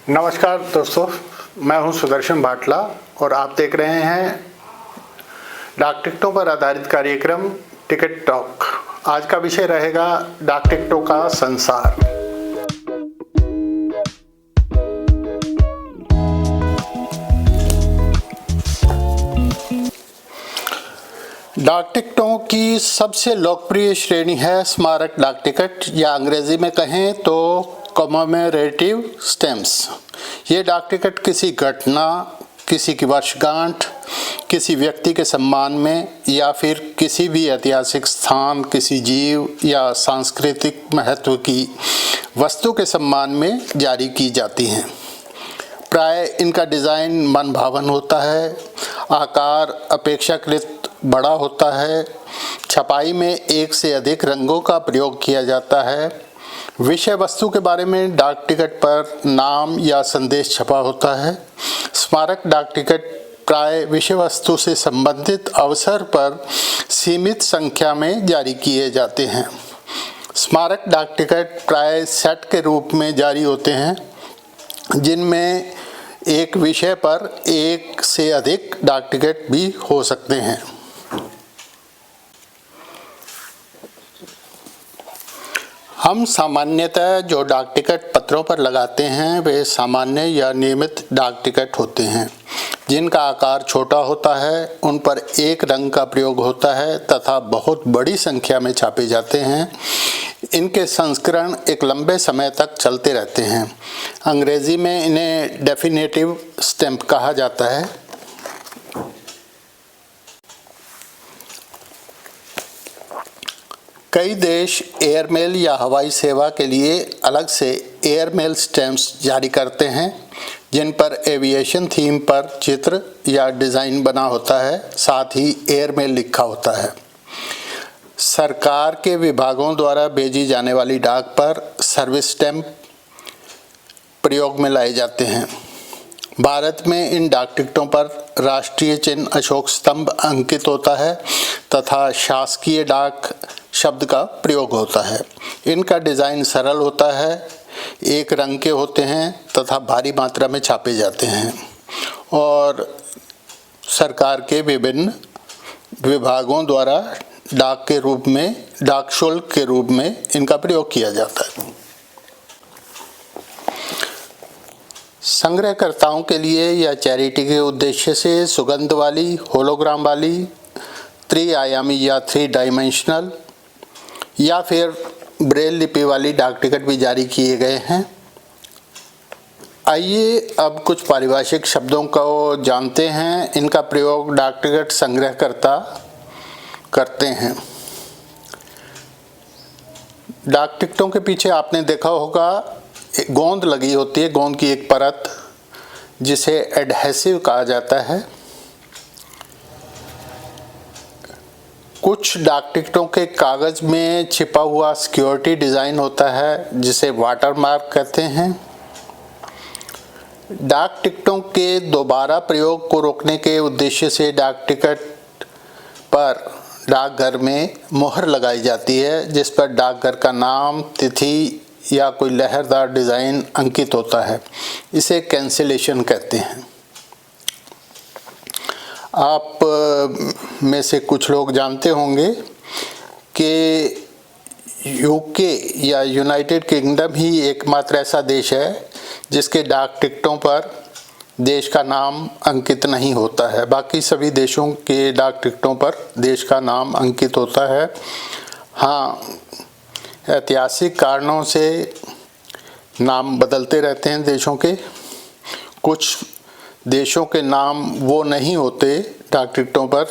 नमस्कार दोस्तों, मैं हूं सुदर्शन भाटला और आप देख रहे हैं डाक टिकटों पर आधारित कार्यक्रम टिकट टॉक। आज का विषय रहेगा डाक टिकटों का संसार। डाक टिकटों की सबसे लोकप्रिय श्रेणी है स्मारक डाक टिकट, या अंग्रेजी में कहें तो कॉमेमोरेटिव स्टैम्प्स। ये डाक टिकट किसी घटना, किसी की वर्षगांठ, किसी व्यक्ति के सम्मान में या फिर किसी भी ऐतिहासिक स्थान, किसी जीव या सांस्कृतिक महत्व की वस्तु के सम्मान में जारी की जाती हैं। प्राय इनका डिज़ाइन मनभावन होता है, आकार अपेक्षाकृत बड़ा होता है, छपाई में एक से अधिक रंगों का प्रयोग किया जाता है, विषय वस्तु के बारे में डाक टिकट पर नाम या संदेश छपा होता है। स्मारक डाक टिकट प्राय विषय वस्तु से संबंधित अवसर पर सीमित संख्या में जारी किए जाते हैं। स्मारक डाक टिकट प्राय सेट के रूप में जारी होते हैं, जिनमें एक विषय पर एक से अधिक डाक टिकट भी हो सकते हैं। हम सामान्यतः जो डाक टिकट पत्रों पर लगाते हैं वे सामान्य या नियमित डाक टिकट होते हैं, जिनका आकार छोटा होता है, उन पर एक रंग का प्रयोग होता है तथा बहुत बड़ी संख्या में छापे जाते हैं। इनके संस्करण एक लंबे समय तक चलते रहते हैं। अंग्रेजी में इन्हें डेफिनेटिव स्टैम्प कहा जाता है। कई देश एयरमेल या हवाई सेवा के लिए अलग से एयरमेल स्टैम्प्स जारी करते हैं, जिन पर एविएशन थीम पर चित्र या डिज़ाइन बना होता है, साथ ही एयरमेल लिखा होता है। सरकार के विभागों द्वारा भेजी जाने वाली डाक पर सर्विस स्टैम्प प्रयोग में लाए जाते हैं। भारत में इन डाक टिकटों पर राष्ट्रीय चिन्ह अशोक स्तंभ अंकित होता है तथा शासकीय डाक शब्द का प्रयोग होता है। इनका डिज़ाइन सरल होता है, एक रंग के होते हैं तथा भारी मात्रा में छापे जाते हैं और सरकार के विभिन्न विभागों द्वारा डाक के रूप में, डाक शुल्क के रूप में इनका प्रयोग किया जाता है। संग्रहकर्ताओं के लिए या चैरिटी के उद्देश्य से सुगंध वाली, होलोग्राम वाली, त्रिआयामी या 3 डायमेंशनल या फिर ब्रेल लिपि वाली डाक टिकट भी जारी किए गए हैं। आइए अब कुछ पारिभाषिक शब्दों को जानते हैं। इनका प्रयोग डाक टिकट संग्रहकर्ता करते हैं। डाक टिकटों के पीछे आपने देखा होगा एक गोंद लगी होती है, गोंद की एक परत, जिसे एडहेसिव कहा जाता है। कुछ डाक टिकटों के कागज़ में छिपा हुआ सिक्योरिटी डिज़ाइन होता है, जिसे वाटरमार्क कहते हैं। डाक टिकटों के दोबारा प्रयोग को रोकने के उद्देश्य से डाक टिकट पर डाकघर में मोहर लगाई जाती है, जिस पर डाकघर का नाम, तिथि या कोई लहरदार डिज़ाइन अंकित होता है। इसे कैंसिलेशन कहते हैं। आप में से कुछ लोग जानते होंगे कि यूके या यूनाइटेड किंगडम ही एकमात्र ऐसा देश है जिसके डाक टिकटों पर देश का नाम अंकित नहीं होता है। बाकी सभी देशों के डाक टिकटों पर देश का नाम अंकित होता है। हाँ, ऐतिहासिक कारणों से नाम बदलते रहते हैं देशों के। कुछ देशों के नाम वो नहीं होते डाक टिकटों पर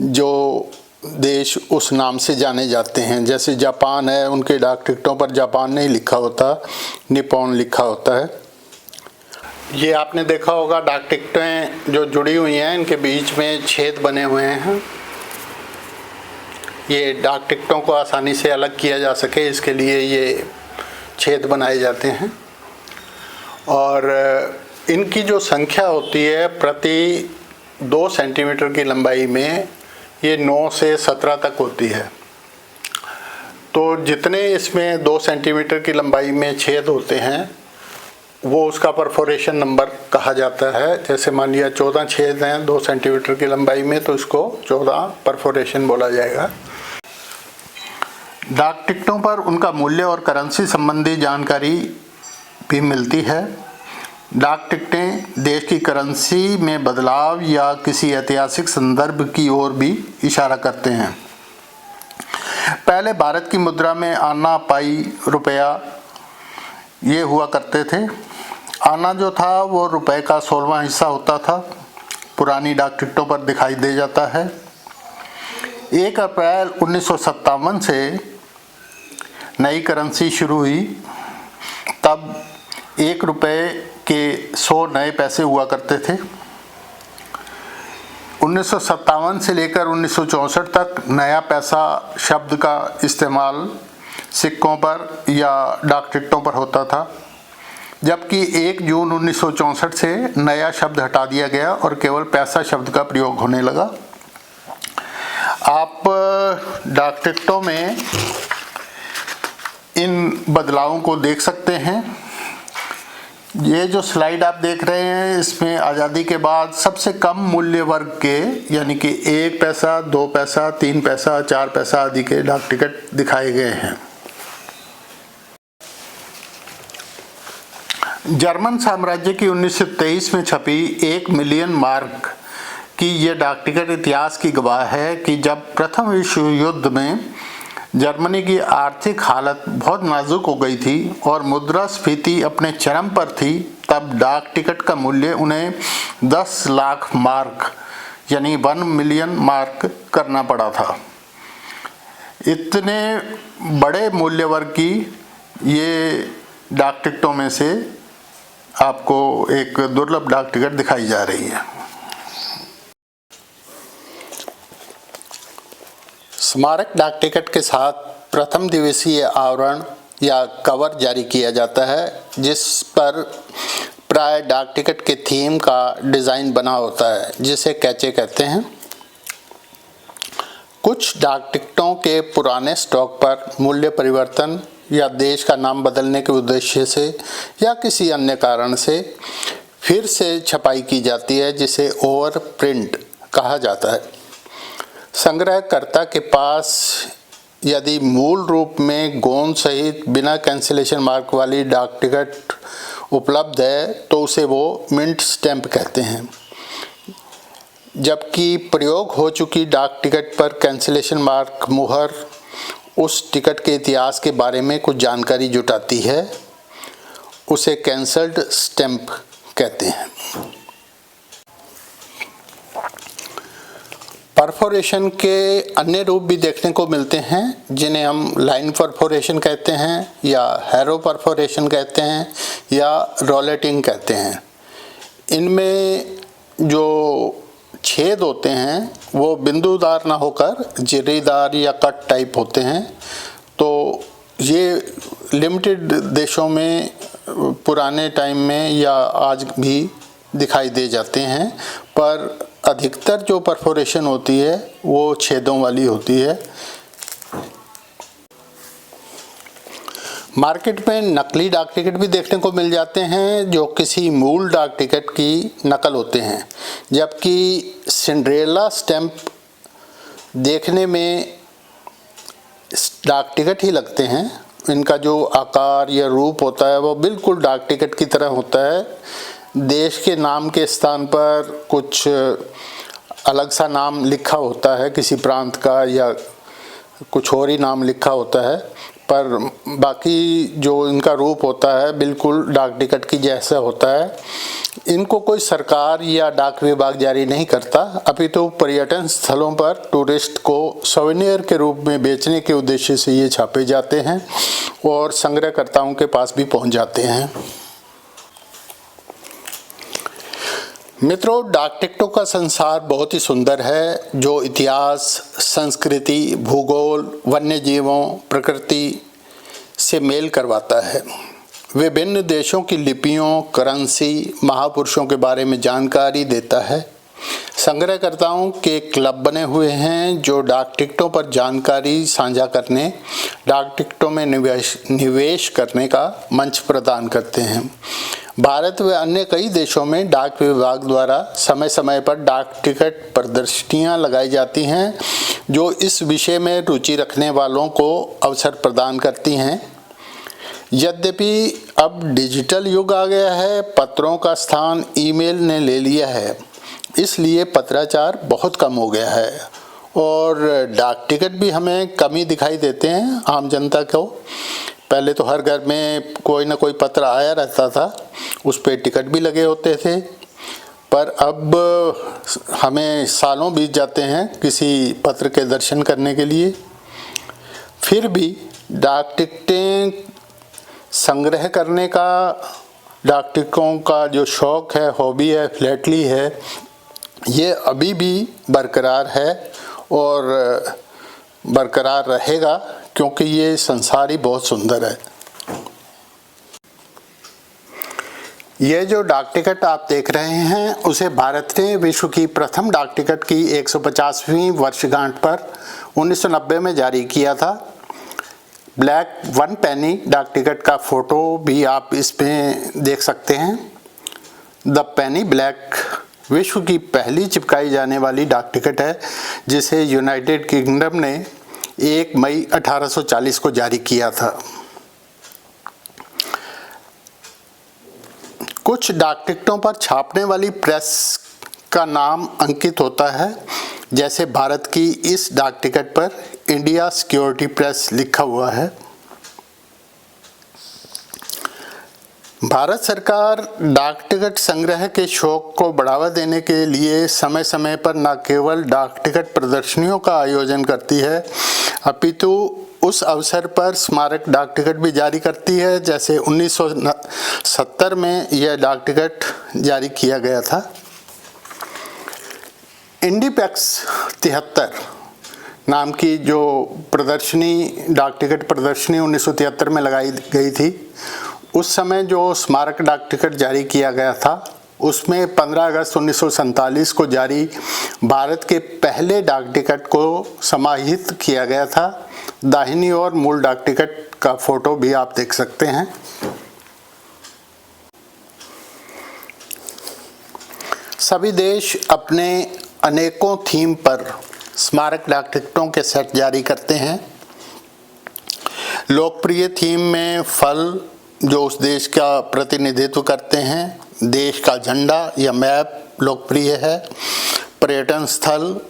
जो देश उस नाम से जाने जाते हैं। जैसे जापान है, उनके डाक टिकटों पर जापान नहीं लिखा होता, निप्पॉन लिखा होता है। ये आपने देखा होगा डाक टिकटें जो जुड़ी हुई हैं, इनके बीच में छेद बने हुए हैं। ये डाक टिकटों को आसानी से अलग किया जा सके, इसके लिए ये छेद बनाए जाते हैं। और इनकी जो संख्या होती है प्रति 2 सेंटीमीटर की लंबाई में, ये 9 से 17 तक होती है। तो जितने इसमें 2 सेंटीमीटर की लंबाई में छेद होते हैं, वो उसका परफोरेशन नंबर कहा जाता है। जैसे मान लिया 14 छेद हैं 2 सेंटीमीटर की लंबाई में, तो इसको 14 परफोरेशन बोला जाएगा। डाक टिकटों पर उनका मूल्य और करेंसी संबंधी जानकारी भी मिलती है। डाक टिकटें देश की करेंसी में बदलाव या किसी ऐतिहासिक संदर्भ की ओर भी इशारा करते हैं। पहले भारत की मुद्रा में आना, पाई, रुपया ये हुआ करते थे। आना जो था वो रुपए का 16वां हिस्सा होता था, पुरानी डाक टिकटों पर दिखाई दे जाता है। 1 अप्रैल 1957 से नई करेंसी शुरू हुई, तब 1 रुपए के 100 नए पैसे हुआ करते थे। 1957 से लेकर 1964 तक नया पैसा शब्द का इस्तेमाल सिक्कों पर या डाक टिकटों पर होता था, जबकि 1 जून 1964 से नया शब्द हटा दिया गया और केवल पैसा शब्द का प्रयोग होने लगा। आप डाक टिकटों में इन बदलावों को देख सकते हैं। ये जो स्लाइड आप देख रहे हैं, इसमें आज़ादी के बाद सबसे कम मूल्य वर्ग के, यानी कि 1 पैसा, 2 पैसा, 3 पैसा, 4 पैसा आदि के डाक टिकट दिखाए गए हैं। जर्मन साम्राज्य की 1923 में छपी 1 मिलियन मार्क की ये डाक टिकट इतिहास की गवाह है कि जब प्रथम विश्व युद्ध में जर्मनी की आर्थिक हालत बहुत नाजुक हो गई थी और मुद्रास्फीति अपने चरम पर थी, तब डाक टिकट का मूल्य उन्हें 10 लाख मार्क यानी 1 मिलियन मार्क करना पड़ा था। इतने बड़े मूल्य वर्ग की ये डाक टिकटों में से आपको एक दुर्लभ डाक टिकट दिखाई जा रही है। स्मारक डाक टिकट के साथ प्रथम दिवसीय आवरण या कवर जारी किया जाता है, जिस पर प्राय डाक टिकट के थीम का डिज़ाइन बना होता है, जिसे कैचे कहते हैं। कुछ डाक टिकटों के पुराने स्टॉक पर मूल्य परिवर्तन या देश का नाम बदलने के उद्देश्य से या किसी अन्य कारण से फिर से छपाई की जाती है, जिसे ओवर प्रिंट कहा जाता है। संग्रहकर्ता के पास यदि मूल रूप में गोंद सहित बिना कैंसिलेशन मार्क वाली डाक टिकट उपलब्ध है तो उसे वो मिंट स्टैंप कहते हैं, जबकि प्रयोग हो चुकी डाक टिकट पर कैंसिलेशन मार्क मुहर उस टिकट के इतिहास के बारे में कुछ जानकारी जुटाती है, उसे कैंसल्ड स्टैंप कहते हैं। परफोरेशन के अन्य रूप भी देखने को मिलते हैं, जिन्हें हम लाइन परफोरेशन कहते हैं या हैरो परफोरेशन कहते हैं या रोलेटिंग कहते हैं। इनमें जो छेद होते हैं वो बिंदुदार ना होकर जिर्रीदार या कट टाइप होते हैं। तो ये लिमिटेड देशों में पुराने टाइम में या आज भी दिखाई दे जाते हैं, पर अधिकतर जो परफोरेशन होती है वो छेदों वाली होती है। मार्केट में नकली डाक टिकट भी देखने को मिल जाते हैं, जो किसी मूल डाक टिकट की नकल होते हैं, जबकि सिंड्रेला स्टैंप देखने में डाक टिकट ही लगते हैं। इनका जो आकार या रूप होता है वो बिल्कुल डाक टिकट की तरह होता है। देश के नाम के स्थान पर कुछ अलग सा नाम लिखा होता है, किसी प्रांत का या कुछ और ही नाम लिखा होता है, पर बाकी जो इनका रूप होता है बिल्कुल डाक टिकट की जैसा होता है। इनको कोई सरकार या डाक विभाग जारी नहीं करता, अभी तो पर्यटन स्थलों पर टूरिस्ट को सोवेनियर के रूप में बेचने के उद्देश्य से ये छापे जाते हैं और संग्रहकर्ताओं के पास भी पहुंच जाते हैं। मित्रों, डाक टिकटों का संसार बहुत ही सुंदर है, जो इतिहास, संस्कृति, भूगोल, वन्य जीवों, प्रकृति से मेल करवाता है। विभिन्न देशों की लिपियों, करेंसी, महापुरुषों के बारे में जानकारी देता है। संग्रहकर्ताओं के क्लब बने हुए हैं जो डाक टिकटों पर जानकारी साझा करने, डाक टिकटों में निवेश करने का मंच प्रदान करते हैं। भारत व अन्य कई देशों में डाक विभाग द्वारा समय समय पर डाक टिकट प्रदर्शनियां लगाई जाती हैं जो इस विषय में रुचि रखने वालों को अवसर प्रदान करती हैं। यद्यपि अब डिजिटल युग आ गया है, पत्रों का स्थान ईमेल ने ले लिया है, इसलिए पत्राचार बहुत कम हो गया है और डाक टिकट भी हमें कम ही दिखाई देते हैं आम जनता को। पहले तो हर घर में कोई ना कोई पत्र आया रहता था, उस पे टिकट भी लगे होते थे, पर अब हमें सालों बीत जाते हैं किसी पत्र के दर्शन करने के लिए। फिर भी डाक टिकटें संग्रह करने का, डाक टिकटों का जो शौक़ है, हॉबी है, फ्लैटली है, ये अभी भी बरकरार है और बरकरार रहेगा क्योंकि ये संसार ही बहुत सुंदर है। ये जो डाक टिकट आप देख रहे हैं उसे भारत ने विश्व की प्रथम डाक टिकट की 150वीं वर्षगांठ पर 1990 में जारी किया था। ब्लैक 1 पेनी डाक टिकट का फोटो भी आप इसमें देख सकते हैं। द पेनी ब्लैक विश्व की पहली चिपकाई जाने वाली डाक टिकट है जिसे यूनाइटेड किंगडम ने 1 मई 1840 को जारी किया था। कुछ डाक टिकटों पर छापने वाली प्रेस का नाम अंकित होता है, जैसे भारत की इस डाक टिकट पर इंडिया सिक्योरिटी प्रेस लिखा हुआ है। भारत सरकार डाक टिकट संग्रह के शौक को बढ़ावा देने के लिए समय समय पर न केवल डाक टिकट प्रदर्शनियों का आयोजन करती है, अपितु उस अवसर पर स्मारक डाक टिकट भी जारी करती है। जैसे 1970 में यह डाक टिकट जारी किया गया था। इंडिपेक्स 73 नाम की जो प्रदर्शनी, डाक टिकट प्रदर्शनी 1973 में लगाई गई थी, उस समय जो स्मारक डाक टिकट जारी किया गया था उसमें 15 अगस्त 1947 को जारी भारत के पहले डाक टिकट को समाहित किया गया था। दाहिनी ओर मूल डाक टिकट का फोटो भी आप देख सकते हैं। सभी देश अपने अनेकों थीम पर स्मारक डाक टिकटों के सेट जारी करते हैं। लोकप्रिय थीम में फल जो उस देश का प्रतिनिधित्व करते हैं, देश का झंडा या मैप लोकप्रिय है, पर्यटन स्थल,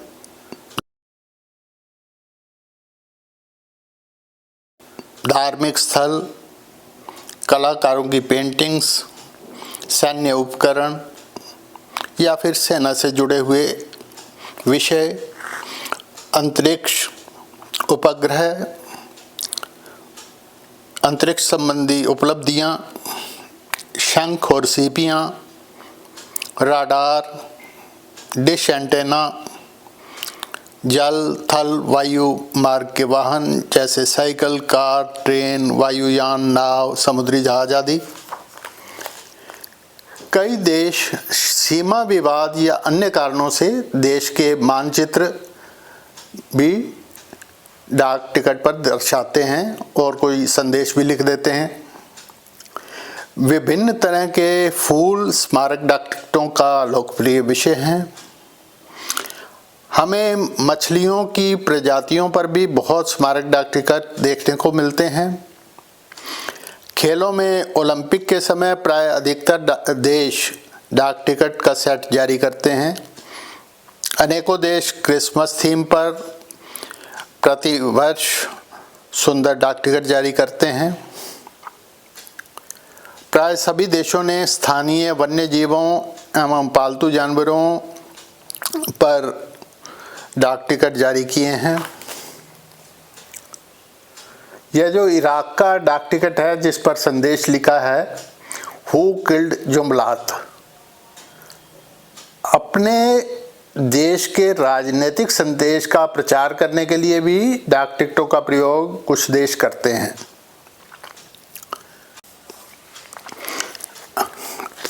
धार्मिक स्थल, कलाकारों की पेंटिंग्स, सैन्य उपकरण या फिर सेना से जुड़े हुए विषय, अंतरिक्ष, उपग्रह, अंतरिक्ष संबंधी उपलब्धियां, शंख और सीपियां, राडार, डिश एंटेना, जल, थल, वायु मार्ग के वाहन जैसे साइकिल, कार, ट्रेन, वायुयान, नाव, समुद्री जहाज आदि। कई देश सीमा विवाद या अन्य कारणों से देश के मानचित्र भी डाक टिकट पर दर्शाते हैं और कोई संदेश भी लिख देते हैं। विभिन्न तरह के फूल स्मारक डाक टिकटों का लोकप्रिय विषय हैं। हमें मछलियों की प्रजातियों पर भी बहुत स्मारक डाक टिकट देखने को मिलते हैं। खेलों में ओलंपिक के समय प्राय अधिकतर देश डाक टिकट का सेट जारी करते हैं। अनेकों देश क्रिसमस थीम पर प्रति वर्ष सुंदर डाक टिकट जारी करते हैं। प्राय सभी देशों ने स्थानीय वन्य जीवों एवं पालतू जानवरों पर डाक टिकट जारी किए हैं। यह जो इराक का डाक टिकट है जिस पर संदेश लिखा है, हु किल्ड जुमलात, अपने देश के राजनीतिक संदेश का प्रचार करने के लिए भी डाक टिकटों का प्रयोग कुछ देश करते हैं।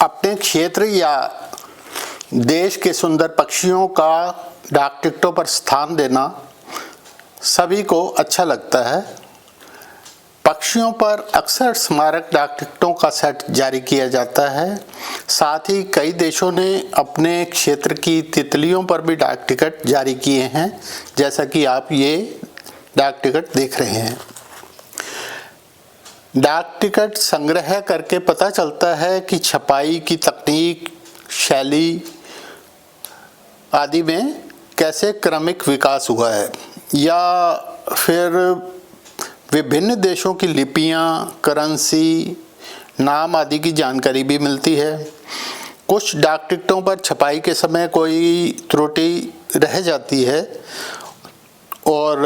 अपने क्षेत्र या देश के सुंदर पक्षियों का डाक टिकटों पर स्थान देना सभी को अच्छा लगता है। पक्षियों पक्षियों पर अक्सर स्मारक डाक टिकटों का सेट जारी किया जाता है। साथ ही कई देशों ने अपने क्षेत्र की तितलियों पर भी डाक टिकट जारी किए हैं, जैसा कि आप ये डाक टिकट देख रहे हैं। डाक टिकट संग्रह करके पता चलता है कि छपाई की तकनीक, शैली आदि में कैसे क्रमिक विकास हुआ है, या फिर विभिन्न देशों की लिपियां, करेंसी, नाम आदि की जानकारी भी मिलती है। कुछ डाक टिकटों पर छपाई के समय कोई त्रुटि रह जाती है और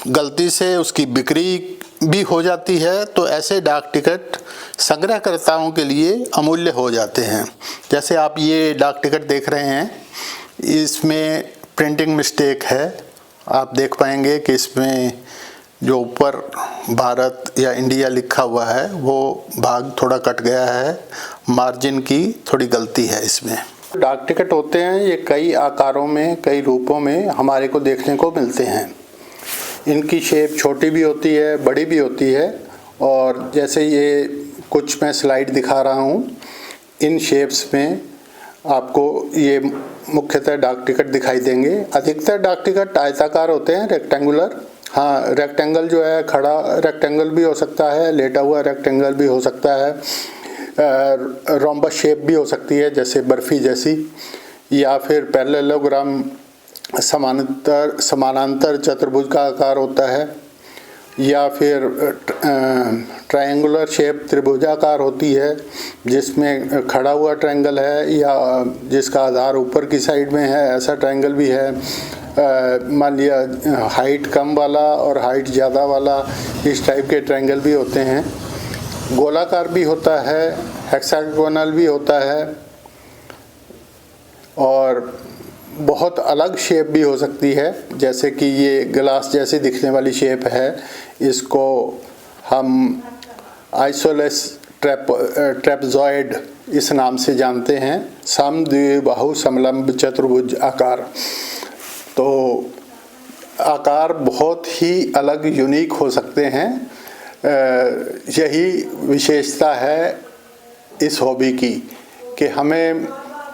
गलती से उसकी बिक्री भी हो जाती है, तो ऐसे डाक टिकट संग्रहकर्ताओं के लिए अमूल्य हो जाते हैं। जैसे आप ये डाक टिकट देख रहे हैं, इसमें प्रिंटिंग मिस्टेक है। आप देख पाएंगे कि इसमें जो ऊपर भारत या इंडिया लिखा हुआ है वो भाग थोड़ा कट गया है, मार्जिन की थोड़ी गलती है इसमें। डाक टिकट होते हैं ये कई आकारों में, कई रूपों में हमारे को देखने को मिलते हैं। इनकी शेप छोटी भी होती है, बड़ी भी होती है, और जैसे ये कुछ मैं स्लाइड दिखा रहा हूँ, इन शेप्स में आपको ये मुख्यतः डाक टिकट दिखाई देंगे। अधिकतर डाक टिकट आयताकार होते हैं, रेक्टेंगुलर। हाँ, रेक्टेंगल जो है खड़ा रेक्टेंगल भी हो सकता है, लेटा हुआ रेक्टेंगल भी हो सकता है, रोम्बस शेप भी हो सकती है जैसे बर्फ़ी जैसी, या फिर पैरेललोग्राम समानांतर चतुर्भुज का आकार होता है, या फिर ट्रायंगुलर शेप त्रिभुजाकार होती है जिसमें खड़ा हुआ ट्रायंगल है या जिसका आधार ऊपर की साइड में है, ऐसा ट्रायंगल भी है। मान लिया हाइट कम वाला और हाइट ज़्यादा वाला, इस टाइप के ट्रायंगल भी होते हैं। गोलाकार भी होता है, हेक्सागोनल भी होता है, और बहुत अलग शेप भी हो सकती है, जैसे कि ये ग्लास जैसी दिखने वाली शेप है, इसको हम आइसोलेस ट्रेपजॉइड इस नाम से जानते हैं। समद्विबाहु समलंब चतुर्भुज आकार। तो आकार बहुत ही अलग, यूनिक हो सकते हैं। यही विशेषता है इस हॉबी की कि हमें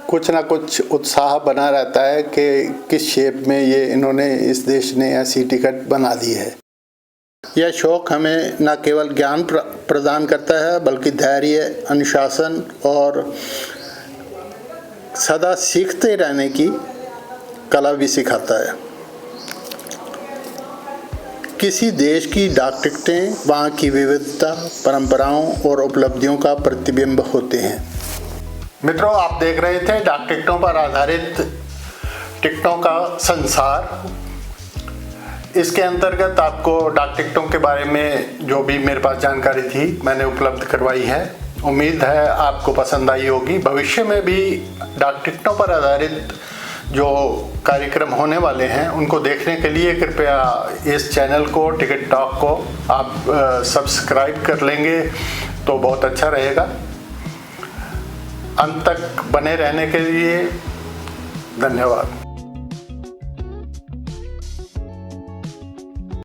कुछ ना कुछ उत्साह बना रहता है कि किस शेप में ये इन्होंने, इस देश ने ऐसी टिकट बना दी है। यह शौक़ हमें न केवल ज्ञान प्रदान करता है बल्कि धैर्य, अनुशासन और सदा सीखते रहने की कला भी सिखाता है। किसी देश की डाक टिकटें वहाँ की विविधता, परंपराओं और उपलब्धियों का प्रतिबिंब होते हैं। मित्रों, आप देख रहे थे डाक टिकटों पर आधारित टिकटों का संसार। इसके अंतर्गत आपको डाक टिकटों के बारे में जो भी मेरे पास जानकारी थी मैंने उपलब्ध करवाई है। उम्मीद है आपको पसंद आई होगी। भविष्य में भी डाक टिकटों पर आधारित जो कार्यक्रम होने वाले हैं उनको देखने के लिए कृपया इस चैनल को, टिकट टॉक को आप सब्सक्राइब कर लेंगे तो बहुत अच्छा रहेगा। अंत तक बने रहने के लिए धन्यवाद।